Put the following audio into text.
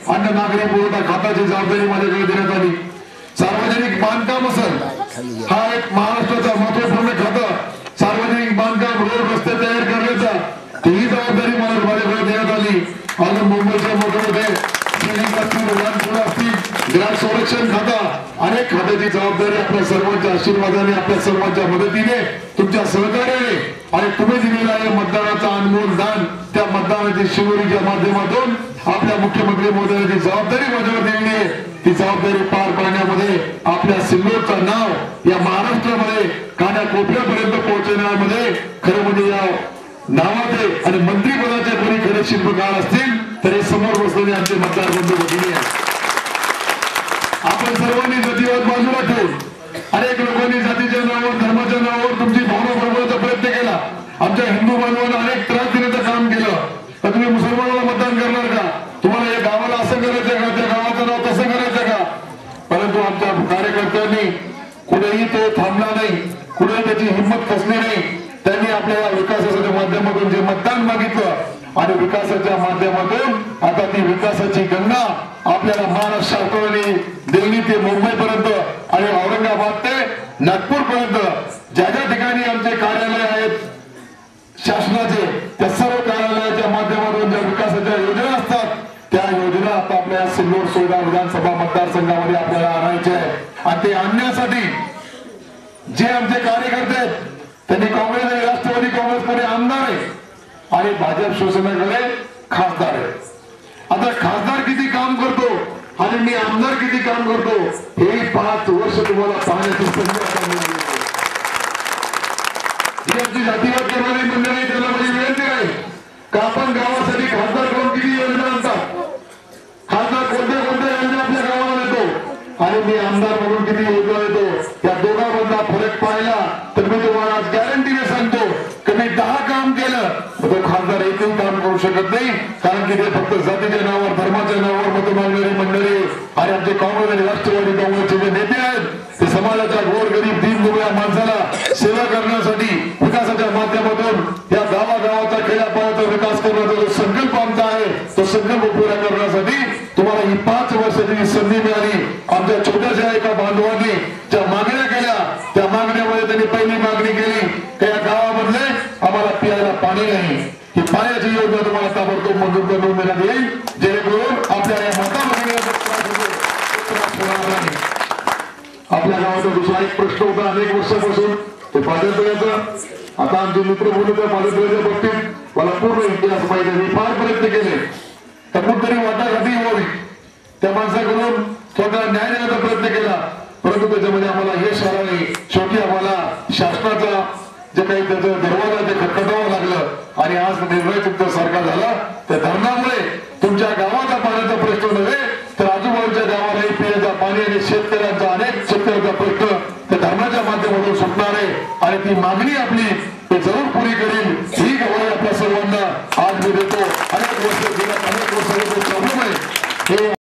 अन्न नागरी पुरवठा खात्याची जबाबदारी माझ्याकडे देण्यात आली। सार्वजनिक बांधकाम असेल हा एक महाराष्ट्राचा महत्वपूर्ण खाता, सार्वजनिक बांधकाम रोड रस्ते तयार करण्याचा ही जबाबदारी माझ्याकडे देण्यात आली। अजून मुंबईच्या मोठमोठे ग्राम संरक्षण खाता अनेक खात्याची जबाबदारी आपल्या सर्वांच्या आशीर्वादाने आपल्या सर्वांच्या मदतीने तुमच्या सहकार्याने आणि तुम्ही दिलेला आहे मतदानाचा अनमोल दान त्या मतदानाची शिवरीच्या माध्यमातून आपल्या मुख्यमंत्री महोदयांची जबाबदारी माझ्यावर दिलेली आहे। ती जबाबदारी पार पाडण्यामध्ये आपल्या सिल्लोडचं नाव या महाराष्ट्रामध्ये कानाकोपऱ्यापर्यंत पोहोचवण्यामध्ये खरं म्हणजे या नावाचे आणि मंत्रिपदाचे कोणी खरे शिल्पकार असतील तर हे समोर बसलेले आमचे मतदार बंधू भगिनी आहेत। आपण सर्वांनी जातीवाद बाजूला ठेवून अनेक लोकांनी जातीच्या नावावर धर्माच्या नावावर तुमची भावना बरोबरचा प्रयत्न केला। आमच्या हिंदू बांधवांना अनेक त्रास देण्याचं काम केलं। तर तुम्ही मुसलमानाला मतदान करणार का? तुम्हाला या गावाला असं करायचं का, त्या गावाचं नाव तसं करायचं का? परंतु आमच्या कार्यकर्त्यांनी कुठेही तो थांबला नाही, कुठेही त्याची हिंमत खचली नाही। त्यांनी आपल्या विकासाच्या माध्यमातून जे मतदान मागितलं आणि विकासाच्या माध्यमातून आता ती विकासाची गंगा आपल्याला महाराष्ट्राने दिल्ली ते मुंबई पर्यंत आणि औरंगाबाद ते नागपूर पर्यंत ज्या ज्या ठिकाणी आमचे कार्यालय आहेत शासनाचे त्या सर्व कार्यालयाच्या माध्यमातून ज्या विकासाच्या योजना असतात त्या योजना आता आपल्या सिल्लोड सोयगाव विधानसभा मतदारसंघामध्ये आपल्याला आणायचे आहे। आणि ते आणण्यासाठी जे आमचे कार्यकर्ते आहेत त्यांनी काँग्रेस आणि राष्ट्रवादी काँग्रेसकडे आमदार आहे आणि भाजप शिवसेनेकडे खासदार आहे। आता खासदार किती काम करतो आणि मी आमदार किती काम करतो हे 5 वर्ष तुम्हाला पाहण्याची संधी मिळाली। ही आमची जातीवाद करणारी मंडळी त्याला माझी विनंती आहे का आपण गावासाठी खासदार करून किती योजना आणतात, खासदार कोणत्या कोणत्या योजना आपल्या गावाला देतो आणि मी आमदार म्हणून किती योजना देतो या दोघांमधला फरक पाहिला तर मी तुम्हाला आज गॅरंटीने सांगतो की मी 10 काम केलं तो खासदार एकही काम करू शकत नाही। कारण की ते फक्त जातीच्या नावावर धर्माच्या नावावर मत मागणारी मंडळी आणि आमचे काँग्रेस आणि राष्ट्रवादी काँग्रेसचे जे नेते आहेत ते समाजाच्या गोरगरीब दीनदुबळ्या माणसाला सेवा करण्यासाठी विकासाच्या माध्यमातून या गावागावाचा खेड्यापाड्याचा विकास करण्याचा जो संकल्प आमचा आहे तो संकल्प पुरा करण्यासाठी तुम्हाला ही 5 वर्षाची संधी मिळाली। आमच्या छोट्याशा एका बांधवांनी ज्या मागण्या केल्या त्या मागण्यामध्ये त्यांनी पहिली मागणी केली की या गावामधले आम्हाला प्यायला पाणी नाही, ही पाण्याची योजना तुम्हाला ताबडतोब मंजूर करून देण्यात येईल जेणेकरून आपल्या या आपल्या गावाचा दुसरा एक प्रश्न होता अनेक वर्षापासून ते पादत्राचा। आता आमचे मित्र बोलले त्या पादत्राच्या बाबतीत मला पूर्ण इतिहास माहिती आहे, मी फार प्रयत्न केले तर कुठतरी वाटाघाटी व्हावी त्या माणसाकडून स्वतः न्याय देण्याचा प्रयत्न केला परंतु त्याच्यामध्ये आम्हाला यश आलं नाही। शेवटी आम्हाला शासनाचा जे काही त्याचं दरवाजा ते खटखटावं लागलं आणि आज निर्णय तुमचा सारखा झाला। त्या धरणामुळे तुमच्या गावाचा पाण्याचा प्रश्न नव्हे तर आजूबाजूच्या गावालाही पिण्याचा पाणी आणि शेतकऱ्यांचा अनेक शेतकऱ्यांचा प्रश्न त्या धरणाच्या माध्यमातून सुटणार आहे आणि ती मागणी आपली ते जरूर पुरी करेल ही गवाही आपल्या सर्वांना आज मी देतो। अनेक वर्ष गेल्या अनेक वर्ष प्रॉब्लेम आहे हे